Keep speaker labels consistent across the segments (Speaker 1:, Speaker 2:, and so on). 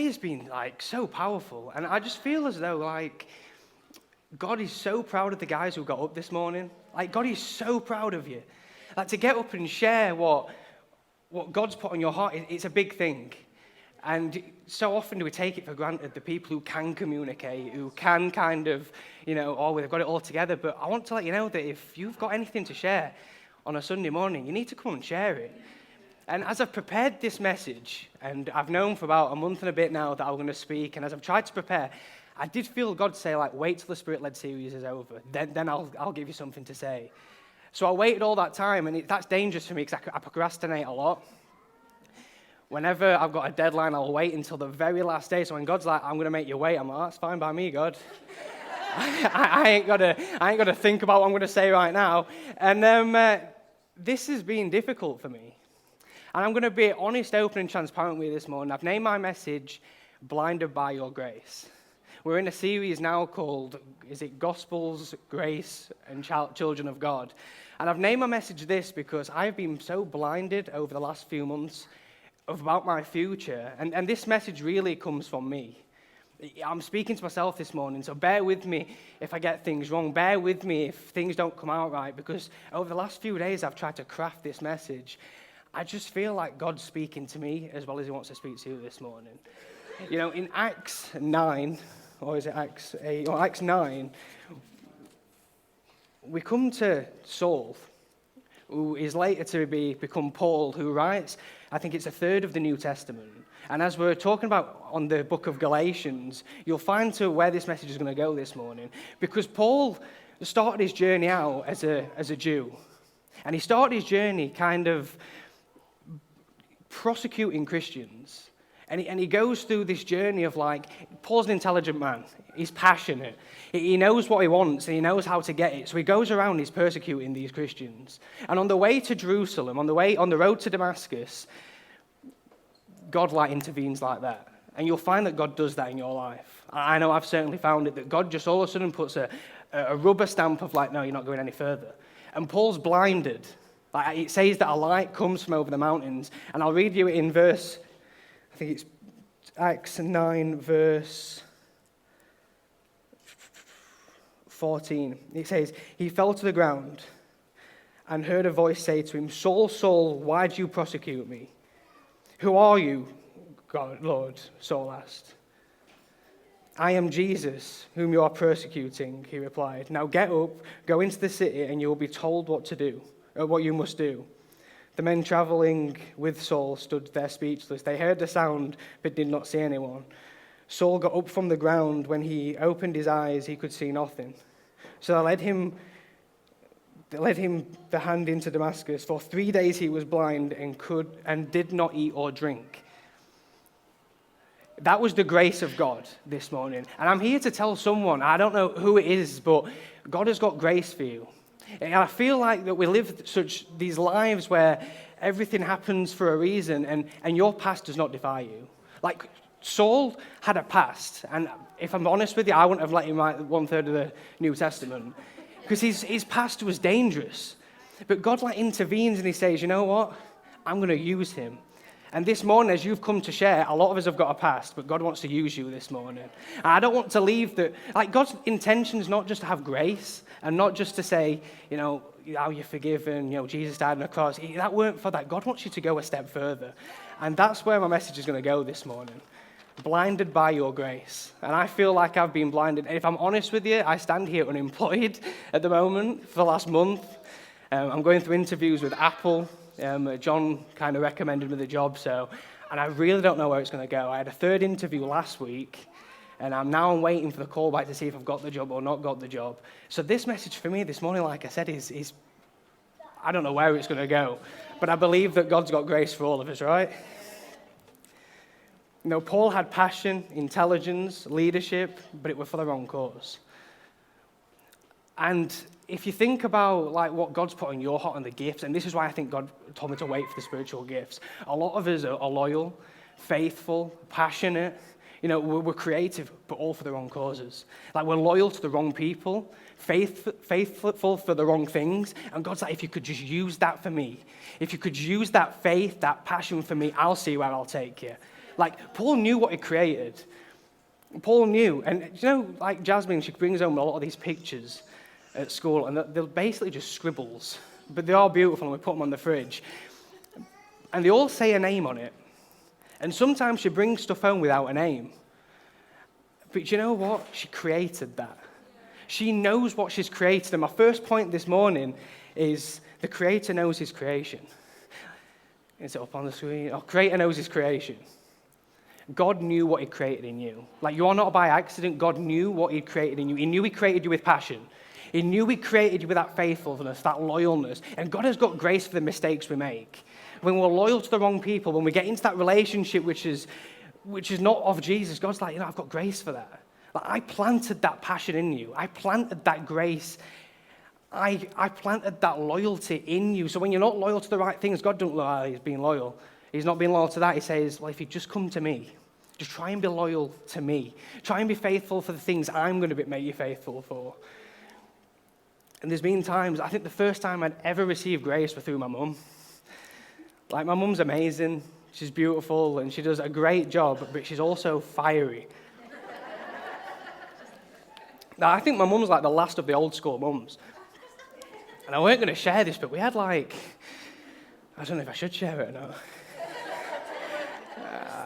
Speaker 1: has been like so powerful, and I just feel as though like God is so proud of the guys who got up this morning. Like God is so proud of you. Like to get up and share what God's put on your heart, it's a big thing. And so often do we take it for granted, the people who can communicate, who can kind of, they've got it all together. But I want to let you know that if you've got anything to share on a Sunday morning, you need to come and share it. And as I've prepared this message, and I've known for about a month and a bit now that I'm going to speak, and as I've tried to prepare, I did feel God say, like, wait till the Spirit-led series is over. Then I'll give you something to say. So I waited all that time, and that's dangerous for me because I procrastinate a lot. Whenever I've got a deadline, I'll wait until the very last day. So when God's like, I'm going to make you wait, I'm like, that's fine by me, God. I ain't got to think about what I'm going to say right now. And this has been difficult for me. And I'm going to be honest, open, and transparent with you this morning. I've named my message, Blinded by Your Grace. We're in a series now called, Gospels, Grace, and Children of God. And I've named my message this because I've been so blinded over the last few months about my future. And this message really comes from me. I'm speaking to myself this morning, so bear with me if I get things wrong. Bear with me if things don't come out right, because over the last few days I've tried to craft this message. I just feel like God's speaking to me as well as he wants to speak to you this morning. In Acts 9, or is it Acts 8, or Acts 9, we come to Saul, who is later to become Paul, who writes, I think it's a third of the New Testament. And as we're talking about on the book of Galatians, you'll find to where this message is going to go this morning. Because Paul started his journey out as a Jew. And he started his journey kind of prosecuting Christians. And he goes through this journey of Paul's an intelligent man. He's passionate. He knows what he wants and he knows how to get it. So he goes around, he's persecuting these Christians. And on the way to Jerusalem, on the road to Damascus, God intervenes like that. And you'll find that God does that in your life. I know I've certainly found it, that God just all of a sudden puts a rubber stamp of no, you're not going any further. And Paul's blinded. It says that a light comes from over the mountains. And I'll read you in verse, I think it's Acts 9, verse 14. It says, he fell to the ground and heard a voice say to him, Saul, Saul, why do you persecute me? Who are you, God, Lord? Saul asked. I am Jesus, whom you are persecuting, he replied. Now get up, go into the city, and you will be told what to do, or what you must do. The men traveling with Saul stood there speechless. They heard the sound, but did not see anyone. Saul got up from the ground. When he opened his eyes, he could see nothing. So they led him the hand into Damascus. For 3 days he was blind and did not eat or drink. That was the grace of God this morning. And I'm here to tell someone, I don't know who it is, but God has got grace for you. And I feel like that we live these lives where everything happens for a reason and your past does not define you. Saul had a past, and if I'm honest with you, I wouldn't have let him write 1/3 of the New Testament because his past was dangerous. But God intervenes and he says, you know what? I'm going to use him. And this morning, as you've come to share, a lot of us have got a past, but God wants to use you this morning. And I don't want to leave that. God's intention is not just to have grace and not just to say, how you're forgiven, Jesus died on the cross. That weren't for that. God wants you to go a step further. And that's where my message is going to go this morning. Blinded by your grace. And I feel like I've been blinded. And if I'm honest with you, I stand here unemployed at the moment for the last month. I'm going through interviews with Apple. John kind of recommended me the job, and I really don't know where it's going to go. I had a third interview last week, and I'm now waiting for the call back to see if I've got the job or not got the job. So this message for me this morning, like I said, is I don't know where it's going to go, but I believe that God's got grace for all of us, right? Paul had passion, intelligence, leadership, but it was for the wrong cause. And if you think about what God's put on your heart and the gifts, and this is why I think God told me to wait for the spiritual gifts. A lot of us are loyal, faithful, passionate. We're creative, but all for the wrong causes. We're loyal to the wrong people, faithful for the wrong things. And God's if you could just use that for me, if you could use that faith, that passion for me, I'll see where I'll take you. Like, Paul knew what he created. Paul knew. And, you know, like Jasmine, she brings home a lot of these pictures at school, and they're basically just scribbles. But they are beautiful, and we put them on the fridge. And they all say a name on it. And sometimes she brings stuff home without a name. But you know what? She created that. She knows what she's created. And my first point this morning is the Creator knows his creation. Is it up on the screen? Oh, Creator knows his creation. God knew what he created in you. Like, you are not by accident. God knew what he created in you. He knew he created you with passion. He knew he created you with that faithfulness, that loyalness. And God has got grace for the mistakes we make. When we're loyal to the wrong people, when we get into that relationship which is not of Jesus, God's like, I've got grace for that. Like, I planted that passion in you. I planted that grace. I planted that loyalty in you. So when you're not loyal to the right things, God don't look like he's being loyal. He's not being loyal to that. He says, well, if you just come to me, just try and be loyal to me. Try and be faithful for the things I'm going to make you faithful for. And there's been times, I think the first time I'd ever received grace was through my mum. Like, my mum's amazing. She's beautiful, and she does a great job, but she's also fiery. Now, I think my mum's like the last of the old school mums. And I weren't going to share this, but we had I don't know if I should share it or not.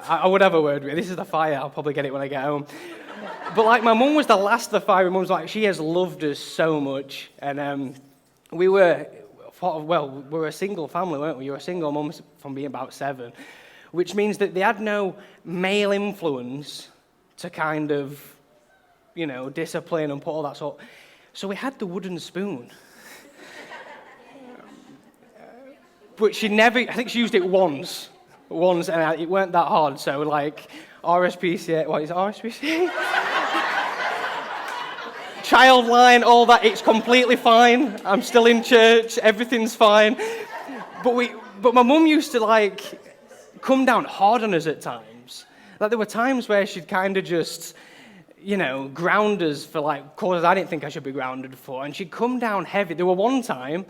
Speaker 1: I would have a word with it. This is the fire. I'll probably get it when I get home. But my mum was the last of the fiery mums. She has loved us so much. And we were a single family, weren't we? You were a single mum from being about 7, which means that they had no male influence to kind of, discipline and put all that sort. So we had the wooden spoon. But I think she used it once, and it weren't that hard. So RSPCA, what is it, RSPCA? Childline, all that, it's completely fine. I'm still in church, everything's fine. But my mum used to come down hard on us at times. There were times where she'd kind of just, ground us for causes I didn't think I should be grounded for. And she'd come down heavy. There were one time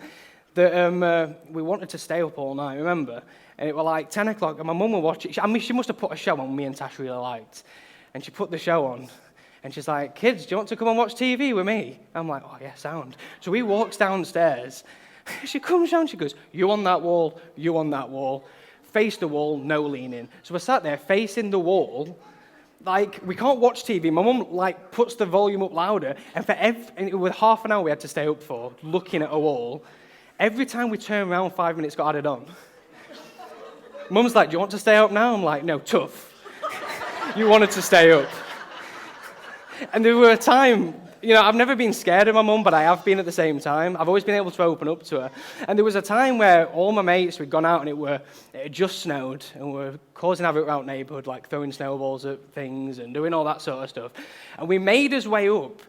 Speaker 1: that we wanted to stay up all night, remember? And it was 10 o'clock, and my mum was watching. She must have put a show on me and Tash really liked. And she put the show on. And she's like, kids, do you want to come and watch TV with me? I'm like, oh, yeah, sound. So we walks downstairs. She comes down, she goes, you on that wall, you on that wall. Face the wall, no leaning. So we're sat there facing the wall. We can't watch TV. My mum, puts the volume up louder. And and it was half an hour we had to stay up for, looking at a wall. Every time we turn around, 5 minutes got added on. Mum's like, do you want to stay up now? I'm like, no, tough. You wanted to stay up. And there were a time, I've never been scared of my mum, but I have been at the same time. I've always been able to open up to her. And there was a time where all my mates, we'd gone out and it had just snowed, and we were causing havoc around the neighbourhood, throwing snowballs at things and doing all that sort of stuff. And we made us way up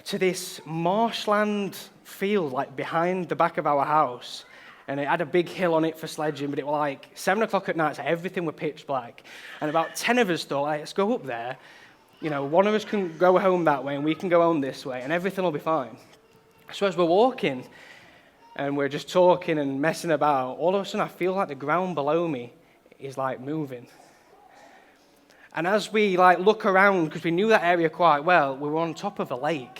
Speaker 1: to this marshland field, behind the back of our house. And it had a big hill on it for sledging, but it was 7 o'clock at night, so everything was pitch black. And about 10 of us thought, let's go up there. One of us can go home that way and we can go home this way and everything will be fine. So as we're walking and we're just talking and messing about, all of a sudden I feel like the ground below me is moving. And as we look around, because we knew that area quite well, we were on top of a lake.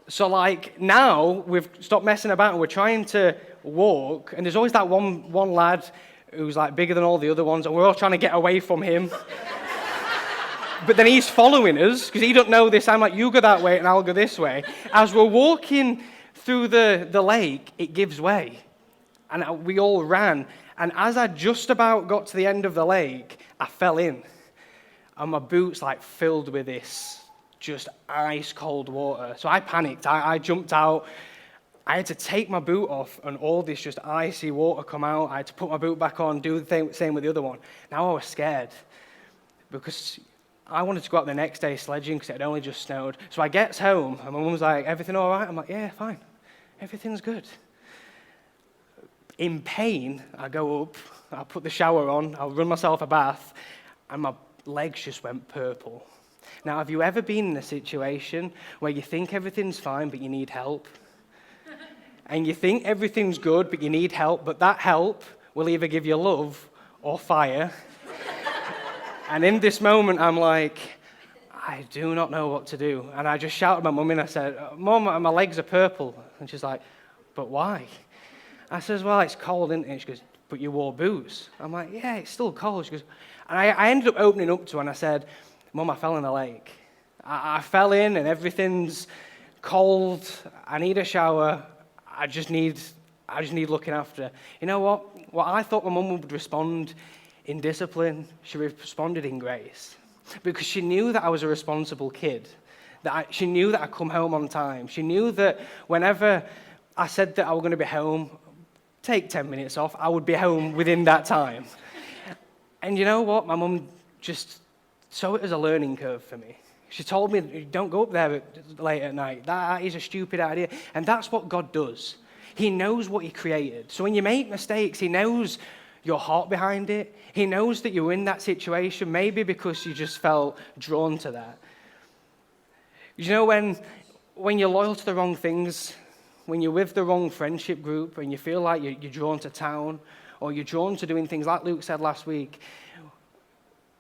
Speaker 1: So now we've stopped messing about and we're trying to walk, and there's always that one lad who's bigger than all the other ones, and we're all trying to get away from him. But then he's following us, because he don't know this. I'm like, you go that way, and I'll go this way. As we're walking through the lake, it gives way. And we all ran. And as I just about got to the end of the lake, I fell in. And my boots, filled with this just ice-cold water. So I panicked. I jumped out. I had to take my boot off, and all this just icy water come out. I had to put my boot back on, do the same with the other one. Now I was scared, because I wanted to go out the next day sledging because it had only just snowed. So I get home, and my mum's like, everything all right? I'm like, yeah, fine. Everything's good. In pain, I go up, I put the shower on, I'll run myself a bath, and my legs just went purple. Now, have you ever been in a situation where you think everything's fine, but you need help? And you think everything's good, but you need help, but that help will either give you love or fire. And in this moment, I'm like, I do not know what to do. And I just shouted at my mum and I said, Mum, my legs are purple. And she's like, but why? I says, well, it's cold, isn't it? She goes, but you wore boots. I'm like, yeah, it's still cold. She goes, and I ended up opening up to her and I said, Mum, I fell in the lake. I fell in and everything's cold. I need a shower. I just need looking after. You know what? What I thought my mum would respond in discipline, she responded in grace. Because she knew that I was a responsible kid. She knew that I'd come home on time. She knew that whenever I said that I was going to be home, take 10 minutes off, I would be home within that time. And you know what? My mum just saw it as a learning curve for me. She told me, don't go up there late at night. That is a stupid idea. And that's what God does. He knows what he created. So when you make mistakes, he knows your heart behind it. He knows that you're in that situation, maybe because you just felt drawn to that. You know, when you're loyal to the wrong things, when you're with the wrong friendship group and you feel like you're drawn to town or you're drawn to doing things like Luke said last week,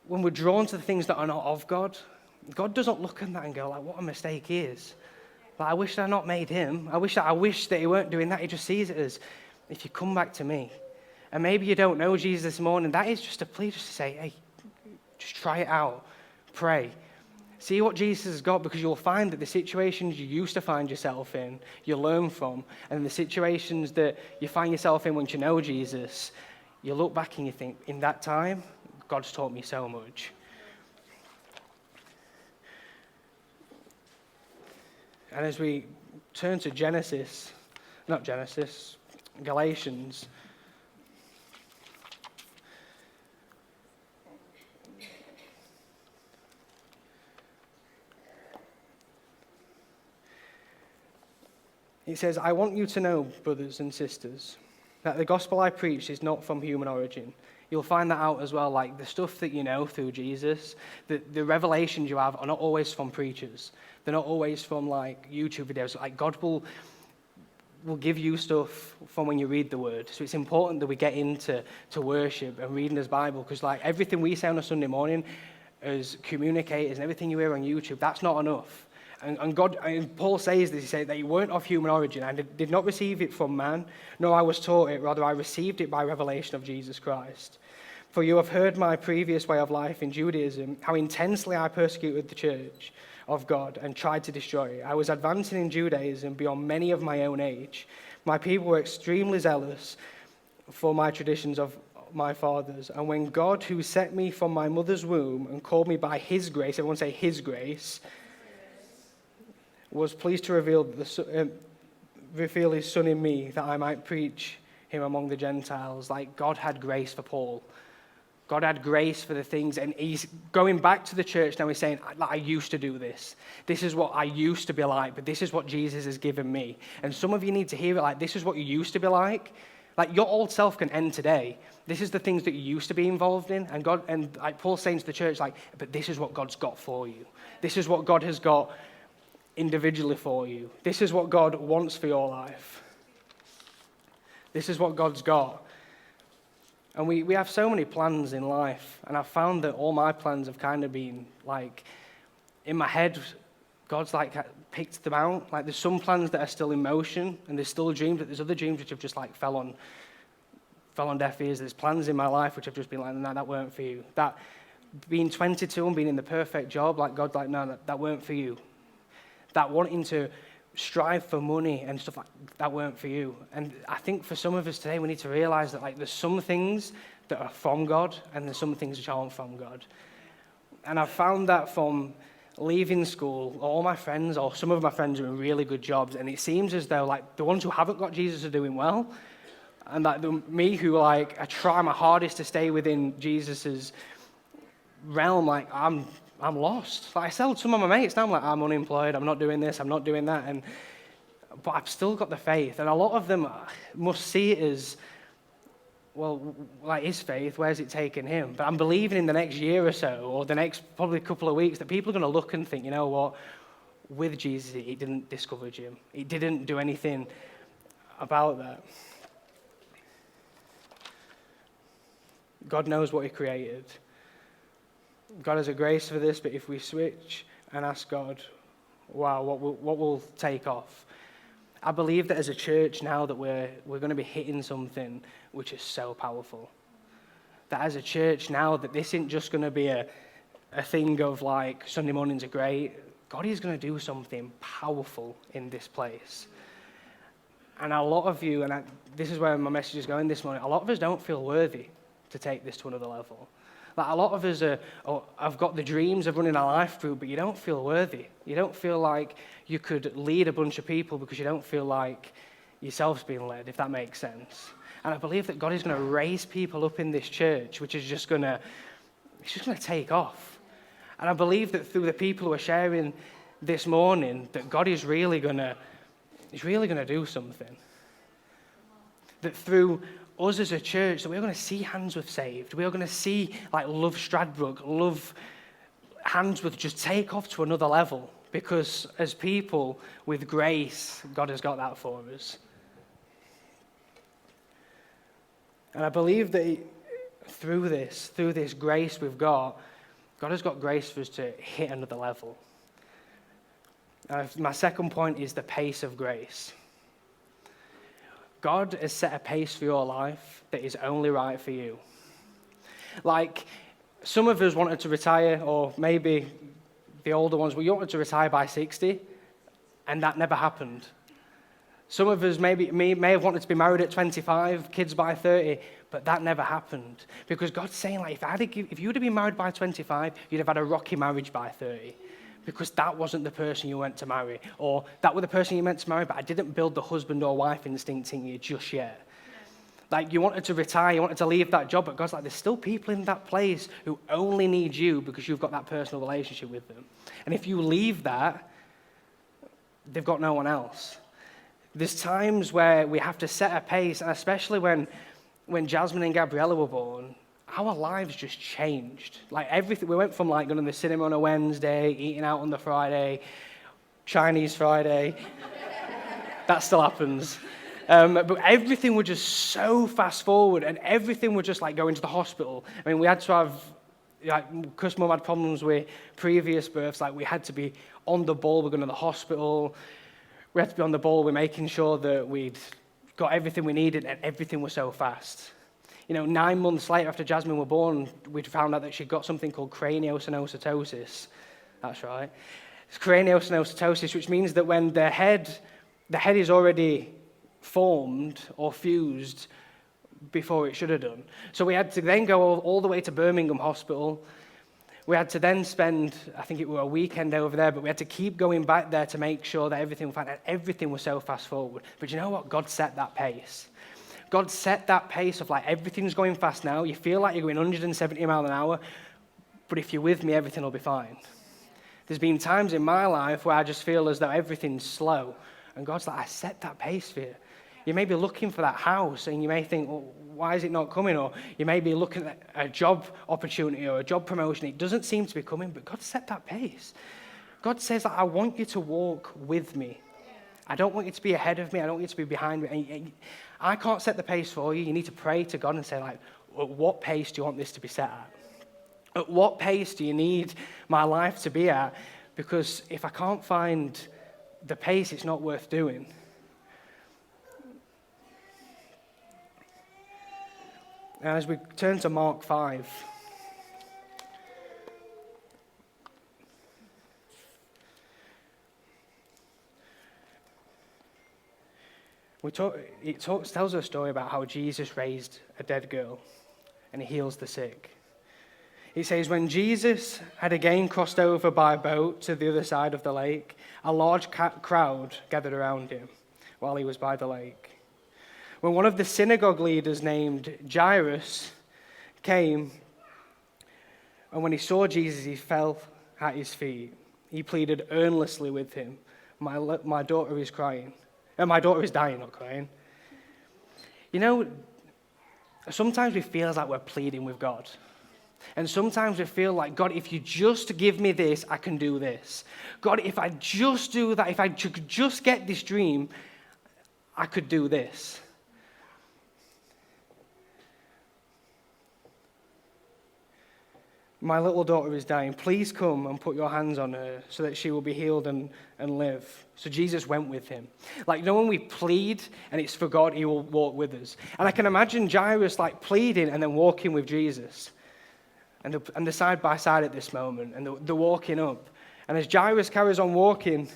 Speaker 1: when we're drawn to the things that are not of God, God doesn't look at that and go, like, what a mistake he is. Like, I wish that I not made him. I wish that he weren't doing that. He just sees it as, if you come back to me. And maybe you don't know Jesus this morning, that is just a plea just to say, hey, just try it out. Pray. See what Jesus has got, because you'll find that the situations you used to find yourself in, you learn from. And the situations that you find yourself in once you know Jesus, you look back and you think, in that time, God's taught me so much. And as we turn to Galatians, it says, I want you to know, brothers and sisters, that the gospel I preach is not from human origin. You'll find that out as well, like the stuff that you know through Jesus, the revelations you have are not always from preachers. They're not always from like YouTube videos. Like God will give you stuff from when you read the word. So it's important that we get into worship and reading his Bible, because like everything we say on a Sunday morning as communicators and everything you hear on YouTube, that's not enough. And Paul says this, he said that you weren't of human origin. I did not receive it from man, nor I was taught it. Rather, I received it by revelation of Jesus Christ. For you have heard my previous way of life in Judaism, how intensely I persecuted the church of God and tried to destroy it. I was advancing in Judaism beyond many of my own age. My people were extremely zealous for my traditions of my fathers. And when God, who set me from my mother's womb and called me by his grace, everyone say his grace, was pleased to reveal his son in me, that I might preach him among the Gentiles. Like God had grace for Paul. God had grace for the things, and he's going back to the church now. He's saying, I used to do this. This is what I used to be like, but this is what Jesus has given me. And some of you need to hear it like, this is what you used to be like. Like your old self can end today. This is the things that you used to be involved in. And God, and like Paul's saying to the church, like, but this is what God's got for you. This is what God has got individually for you. This is what God wants for your life. This is what God's got. And we have so many plans in life, and I've found that all my plans have kind of been like, in my head, God's like picked them out. Like there's some plans that are still in motion, and there's still dreams, but there's other dreams which have just like fell on deaf ears. There's plans in my life which have just been like, no, that weren't for you. That being 22 and being in the perfect job, like God's like, no, that weren't for you. That wanting to strive for money and stuff like that weren't for you. And I think for some of us today, we need to realize that like there's some things that are from God and there's some things which aren't from God. And I've found that from leaving school, all my friends or some of my friends are in really good jobs, and it seems as though like the ones who haven't got Jesus are doing well, and like me who like I try my hardest to stay within Jesus's realm, like I'm lost. Like I told some of my mates now, I'm like, I'm unemployed, I'm not doing this, I'm not doing that, but I've still got the faith. And a lot of them must see it as, well, like his faith, where's it taken him? But I'm believing in the next year or so, or the next probably couple of weeks, that people are going to look and think, you know what, with Jesus, it didn't discourage him. It didn't do anything about that. God knows what he created. God has a grace for this, but if we switch and ask God, wow, what will take off? I believe that as a church now that we're going to be hitting something which is so powerful. That as a church now that this isn't just going to be a thing of like Sunday mornings are great. God is going to do something powerful in this place. And a lot of you, and this is where my message is going this morning, a lot of us don't feel worthy to take this to another level. Like a lot of us have got the dreams of running a life group, but you don't feel worthy. You don't feel like you could lead a bunch of people because you don't feel like yourself's being led, if that makes sense. And I believe that God is going to raise people up in this church, which is just going to take off. And I believe that through the people who are sharing this morning, that God is really going to do something. That through us as a church, that we're going to see Handsworth saved. We're going to see like Love Stradbrook, Love Handsworth just take off to another level. Because as people with grace, God has got that for us. And I believe that through this grace we've got, God has got grace for us to hit another level. My second point is the pace of grace. God has set a pace for your life that is only right for you. Like, some of us wanted to retire, or maybe the older ones, we wanted to retire by 60, and that never happened. Some of us may have wanted to be married at 25, kids by 30, but that never happened. Because God's saying, like, if you would have been married by 25, you'd have had a rocky marriage by 30. Because that wasn't the person you went to marry. Or that was the person you meant to marry, but I didn't build the husband or wife instinct in you just yet. Like, you wanted to retire, you wanted to leave that job, but God's like, there's still people in that place who only need you because you've got that personal relationship with them. And if you leave that, they've got no one else. There's times where we have to set a pace, and especially when Jasmine and Gabriella were born, our lives just changed. Like everything, we went from like going to the cinema on a Wednesday, eating out on the Friday, Chinese Friday. That still happens. But everything was just so fast forward, and everything was just like going to the hospital. I mean, we had to have, like, because Mum had problems with previous births, like we had to be on the ball. We're going to the hospital. We had to be on the ball. We're making sure that we'd got everything we needed, and everything was so fast. 9 months later after Jasmine was born, we found out that she'd got something called craniosynostosis. That's right. It's craniosynostosis, which means that when the head is already formed or fused before it should have done. So we had to then go all the way to Birmingham Hospital. We had to then spend, I think it was a weekend over there, but we had to keep going back there to make sure that everything was fine. And everything was so fast forward. But you know what? God set that pace. God set that pace of like everything's going fast now. You feel like you're going 170 miles an hour, but if you're with me, everything will be fine. There's been times in my life where I just feel as though everything's slow. And God's like, I set that pace for you. You may be looking for that house and you may think, well, why is it not coming? Or you may be looking at a job opportunity or a job promotion. It doesn't seem to be coming, but God set that pace. God says, I want you to walk with me. I don't want you to be ahead of me. I don't want you to be behind me. I can't set the pace for you. You need to pray to God and say, like, at what pace do you want this to be set at? At what pace do you need my life to be at? Because if I can't find the pace, it's not worth doing. And as we turn to Mark 5, it tells a story about how Jesus raised a dead girl and he heals the sick. It says, when Jesus had again crossed over by boat to the other side of the lake, a large crowd gathered around him while he was by the lake. When one of the synagogue leaders named Jairus came, and when he saw Jesus, he fell at his feet. He pleaded earnestly with him, my daughter is crying. My daughter is dying, not crying. Sometimes we feel like we're pleading with God. And sometimes we feel like, God, if you just give me this, I can do this. God, if I just do that, if I could just get this dream, I could do this. my little daughter is dying. Please come and put your hands on her so that she will be healed and live. So Jesus went with him. Like, when we plead and it's for God, he will walk with us. And I can imagine Jairus like pleading and then walking with Jesus. And they're side by side at this moment, and they're walking up. And as Jairus carries on walking,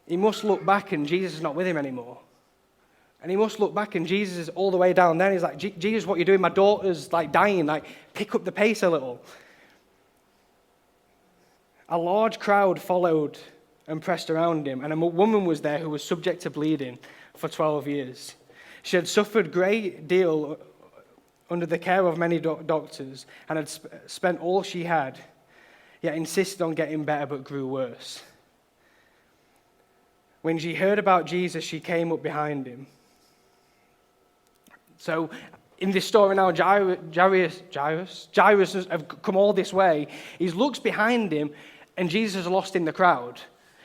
Speaker 1: he must look back and Jesus is not with him anymore. And he must look back and Jesus is all the way down there. He's like, Jesus, what are you doing? My daughter's like dying. Like, pick up the pace a little. A large crowd followed and pressed around him. And a woman was there who was subject to bleeding for 12 years. She had suffered a great deal under the care of many doctors and had spent all she had, yet insisted on getting better but grew worse. When she heard about Jesus, she came up behind him. So in this story now, Jairus has come all this way. He looks behind him, and Jesus is lost in the crowd.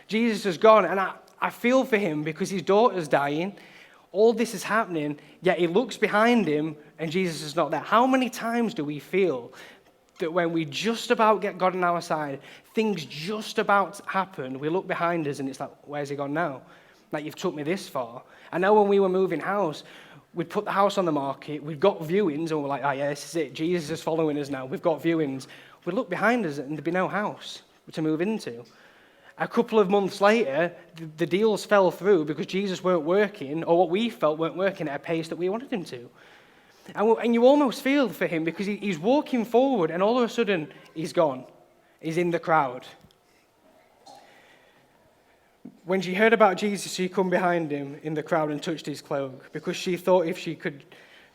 Speaker 1: Jesus has gone, and I feel for him because his daughter's dying. All this is happening, yet he looks behind him, and Jesus is not there. How many times do we feel that when we just about get God on our side, things just about happen, we look behind us, and it's like, where's he gone now? Like, you've took me this far. I know when we were moving house, we'd put the house on the market, we'd got viewings, and we're like, oh yeah, this is it. Jesus is following us now. We've got viewings. We'd look behind us, and there'd be no house to move into. A couple of months later, the deals fell through because Jesus weren't working, or what we felt weren't working at a pace that we wanted him to. And you almost feel for him because he's walking forward, and all of a sudden, he's gone. He's in the crowd. When she heard about Jesus, she come behind him in the crowd and touched his cloak, because she thought if she could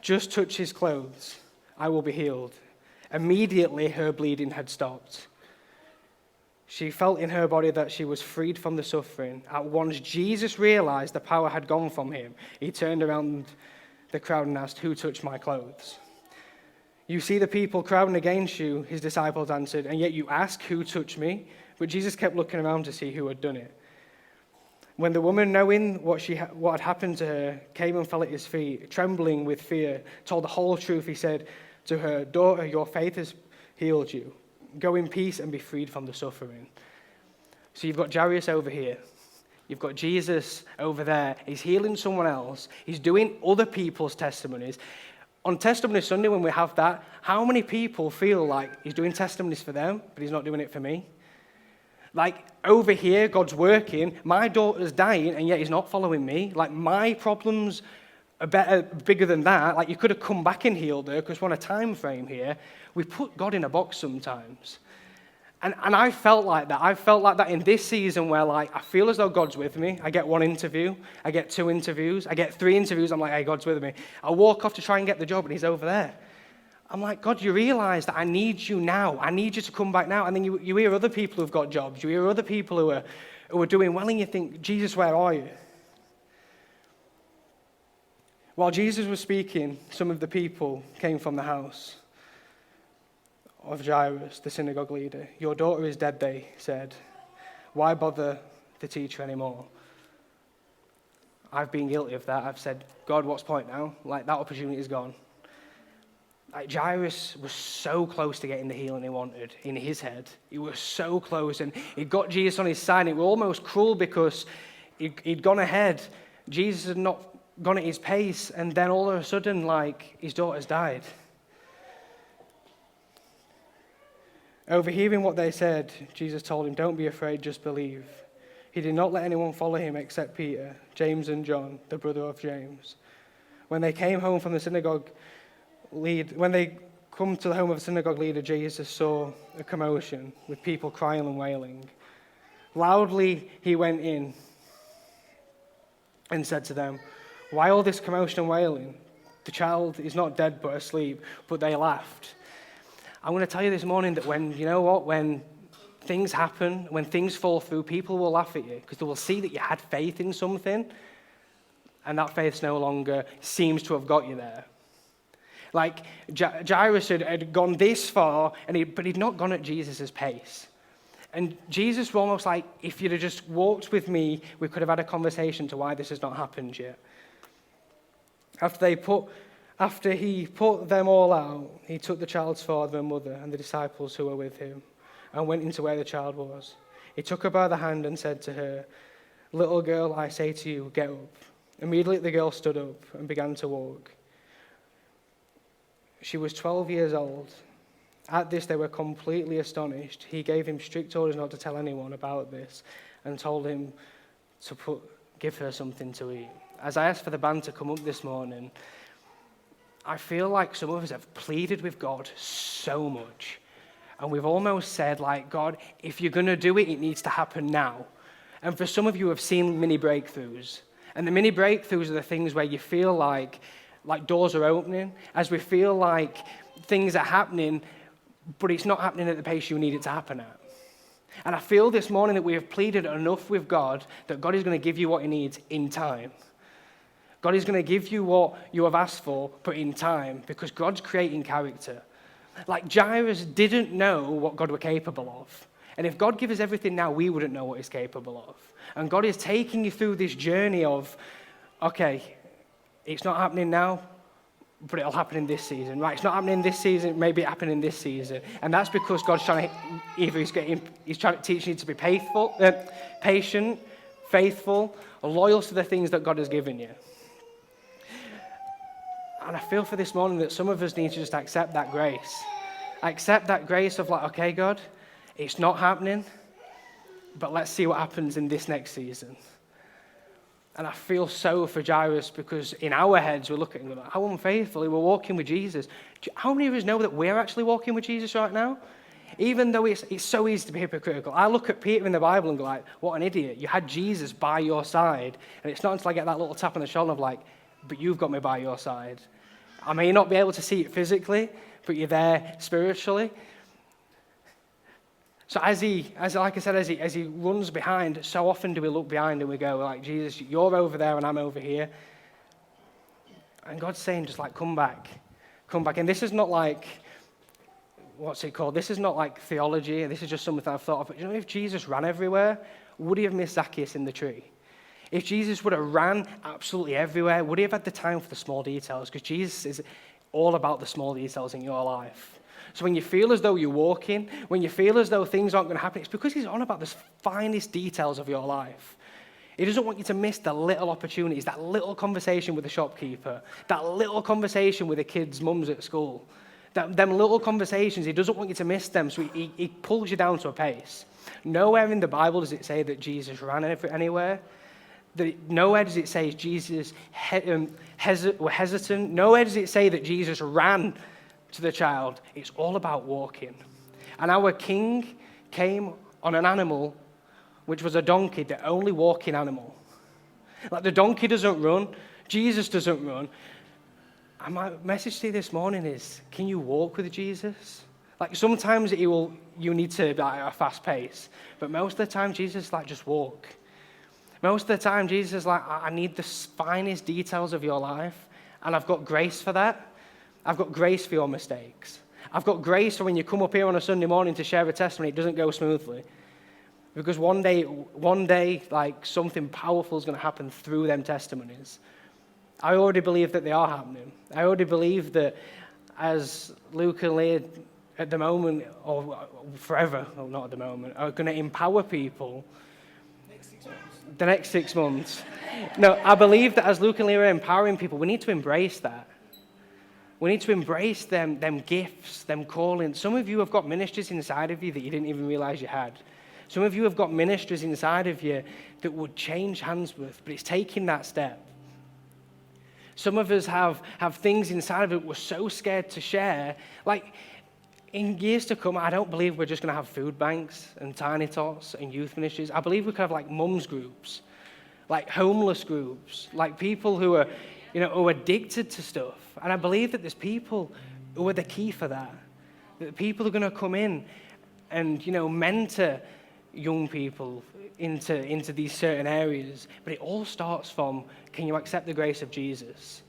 Speaker 1: just touch his clothes, I will be healed. Immediately, her bleeding had stopped. She felt in her body that she was freed from the suffering. At once, Jesus realized the power had gone from him. He turned around the crowd and asked, who touched my clothes? You see the people crowding against you, his disciples answered, and yet you ask, who touched me? But Jesus kept looking around to see who had done it. When the woman, knowing what had happened to her, came and fell at his feet, trembling with fear, told the whole truth, he said to her, daughter, your faith has healed you. Go in peace and be freed from the suffering. So you've got Jairus over here. You've got Jesus over there. He's healing someone else. He's doing other people's testimonies. On Testimony Sunday, when we have that, how many people feel like he's doing testimonies for them, but he's not doing it for me? Like, over here, God's working. My daughter's dying, and yet he's not following me. Like, my problems are bigger than that. Like, you could have come back and healed her, because we're on a time frame here. We put God in a box sometimes. And I felt like that. I felt like that in this season where, like, I feel as though God's with me. I get one interview. I get 2 interviews. I get 3 interviews. I'm like, hey, God's with me. I walk off to try and get the job, and he's over there. I'm like, God, you realize that I need you now. I need you to come back now. And then you hear other people who've got jobs. You hear other people who are doing well, and you think, Jesus, where are you? While Jesus was speaking, some of the people came from the house of Jairus, the synagogue leader. Your daughter is dead, they said. Why bother the teacher anymore? I've been guilty of that. I've said, God, what's the point now? Like, that opportunity is gone. Like, Jairus was so close to getting the healing he wanted in his head. He was so close, and he got Jesus on his side. It was almost cruel because he'd gone ahead. Jesus had not gone at his pace, and then all of a sudden, like, his daughter's died. Overhearing what they said, Jesus told him, don't be afraid, just believe. He did not let anyone follow him except Peter, James and John, the brother of James. When they came home from the synagogue, when they come to the home of the synagogue leader, Jesus saw a commotion with people crying and wailing. Loudly he went in and said to them, why all this commotion and wailing? The child is not dead but asleep. But they laughed. I'm going to tell you this morning that when things happen, when things fall through, people will laugh at you because they will see that you had faith in something, and that faith no longer seems to have got you there. Like, Jairus had gone this far, but he'd not gone at Jesus' pace. And Jesus was almost like, if you'd have just walked with me, we could have had a conversation to why this has not happened yet. After After he put them all out, he took the child's father and mother and the disciples who were with him and went into where the child was. He took her by the hand and said to her, "Little girl, I say to you, get up." Immediately the girl stood up and began to walk. She was 12 years old. At this they were completely astonished. He gave him strict orders not to tell anyone about this and told him to give her something to eat. As I asked for the band to come up this morning, I feel like some of us have pleaded with God so much. And we've almost said, like, God, if you're going to do it, it needs to happen now. And for some of you have seen mini breakthroughs. And the mini breakthroughs are the things where you feel like doors are opening, as we feel like things are happening, but it's not happening at the pace you need it to happen at. And I feel this morning that we have pleaded enough with God that God is going to give you what he needs in time. God is going to give you what you have asked for, but in time, because God's creating character. Like Jairus didn't know what God were capable of. And if God gave us everything now, we wouldn't know what he's capable of. And God is taking you through this journey of, okay, it's not happening now, but it'll happen in this season. Right, it's not happening this season, maybe it happened in this season. And that's because God's trying to, either he's trying to teach you to be patient, faithful, loyal to the things that God has given you. And I feel for this morning that some of us need to just accept that grace. Accept that grace of like, okay, God, it's not happening, but let's see what happens in this next season. And I feel so for Jairus because in our heads we're looking at how unfaithfully we're walking with Jesus. How many of us know that we're actually walking with Jesus right now? Even though it's so easy to be hypocritical. I look at Peter in the Bible and go like, what an idiot. You had Jesus by your side. And it's not until I get that little tap on the shoulder of like, but you've got me by your side. I may not be able to see it physically, but you're there spiritually. So as he runs behind, so often do we look behind and we go like, Jesus, you're over there and I'm over here. And God's saying just like, come back. And this is not like, what's it called? This is not like theology. This is just something I've thought of. But you know, if Jesus ran everywhere, would he have missed Zacchaeus in the tree? If Jesus would have ran absolutely everywhere, would he have had the time for the small details? Because Jesus is all about the small details in your life. So when you feel as though you're walking, when you feel as though things aren't going to happen, it's because he's on about the finest details of your life. He doesn't want you to miss the little opportunities, that little conversation with the shopkeeper, that little conversation with the kids' mums at school. Them little conversations, he doesn't want you to miss them, so he pulls you down to a pace. Nowhere in the Bible does it say that Jesus ran anywhere. Nowhere does it say Jesus were hesitant. Nowhere does it say that Jesus ran to the child. It's all about walking. And our king came on an animal which was a donkey, the only walking animal. Like the donkey doesn't run, Jesus doesn't run. And my message to you this morning is, can you walk with Jesus? Like sometimes you need to be at a fast pace, but most of the time Jesus is like, just walk. Most of the time, Jesus is like, I need the finest details of your life, and I've got grace for that. I've got grace for your mistakes. I've got grace for when you come up here on a Sunday morning to share a testimony, it doesn't go smoothly. Because one day, like something powerful is going to happen through them testimonies. I already believe that they are happening. I already believe that as Luke and Leah at the moment, or forever, well, not at the moment, are going to empower people the next 6 months. No, I believe that as Luke and Leah are empowering people, we need to embrace that. We need to embrace them gifts, them callings. Some of you have got ministries inside of you that you didn't even realize you had. Some of you have got ministries inside of you that would change hands with, but it's taking that step. Some of us have things inside of it we're so scared to share. Like, in years to come, I don't believe we're just going to have food banks and tiny tots and youth ministries. I believe we could have like mums groups, like homeless groups, like people who are, who are addicted to stuff. And I believe that there's people who are the key for that. That people are going to come in and, mentor young people into these certain areas. But it all starts from, can you accept the grace of Jesus?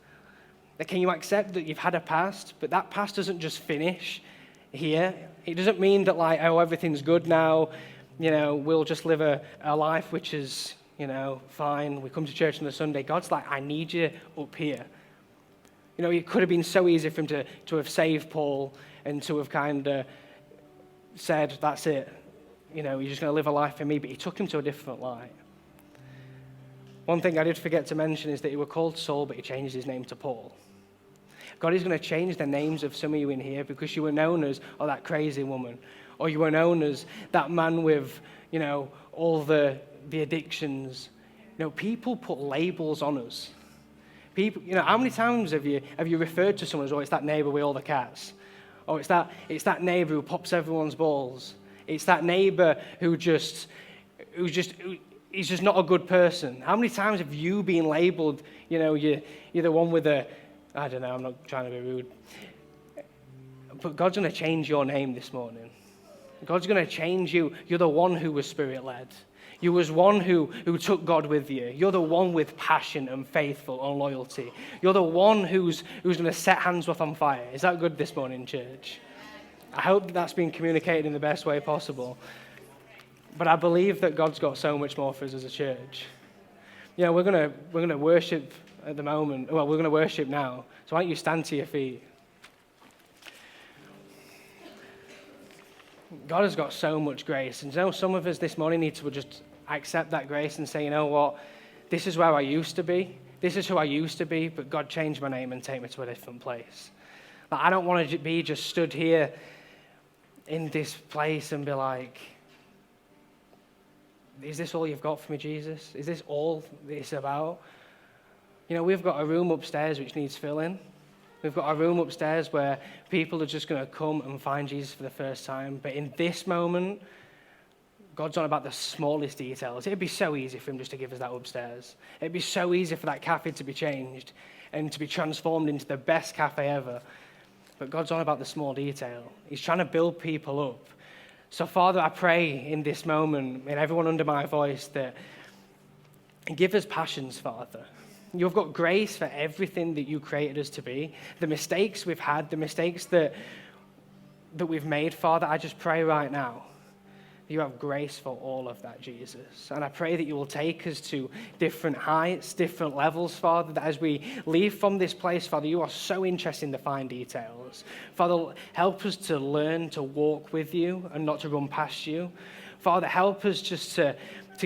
Speaker 1: Can you accept that you've had a past, but that past doesn't just finish here? It doesn't mean that like, oh, everything's good now, we'll just live a life which is, fine. We come to church on a Sunday. God's like, I need you up here. You know, it could have been so easy for him to have saved Paul and to have kind of said, that's it. You know, you're just going to live a life for me. But he took him to a different light. One thing I did forget to mention is that he was called Saul, but he changed his name to Paul. God is going to change the names of some of you in here because you were known as, oh, that crazy woman. Or you were known as that man with, you know, all the addictions. You know, people put labels on us. People, you know, how many times have you referred to someone as, oh, it's that neighbor with all the cats? Or it's that neighbor who pops everyone's balls. It's that neighbor who's just not a good person. How many times have you been labeled, you know, you're the one with the, I don't know, I'm not trying to be rude. But God's going to change your name this morning. God's going to change you. You're the one who was Spirit-led. You was one who took God with you. You're the one with passion and faithful and loyalty. You're the one who's going to set Handsworth on fire. Is that good this morning, church? I hope that's been communicated in the best way possible. But I believe that God's got so much more for us as a church. You know, we're going to worship at the moment. Well, we're going to worship now. So why don't you stand to your feet? God has got so much grace. And you know, some of us this morning need to just accept that grace and say, you know what? This is where I used to be. This is who I used to be, but God changed my name and take me to a different place. Like, I don't want to be just stood here in this place and be like, is this all you've got for me, Jesus? Is this all it's about? You know, we've got a room upstairs which needs filling. We've got a room upstairs where people are just going to come and find Jesus for the first time. But in this moment, God's on about the smallest details. It'd be so easy for him just to give us that upstairs. It'd be so easy for that cafe to be changed and to be transformed into the best cafe ever. But God's on about the small detail. He's trying to build people up. So, Father, I pray in this moment, and everyone under my voice, that give us passions, Father. You've got grace for everything that you created us to be. The mistakes we've had, the mistakes that we've made, Father, I just pray right now you have grace for all of that, Jesus. And I pray that you will take us to different heights, different levels, Father, that as we leave from this place, Father, you are so interested in the fine details. Father, help us to learn to walk with you and not to run past you. Father, help us just to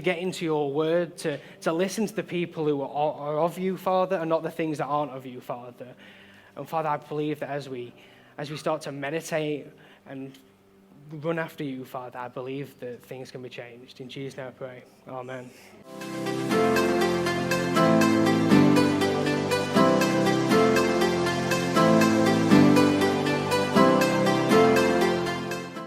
Speaker 1: get into your word, to listen to the people who are of you, Father, and not the things that aren't of you, Father. And Father, I believe that as we start to meditate and run after you, Father, I believe that things can be changed. In Jesus' name I pray. Amen.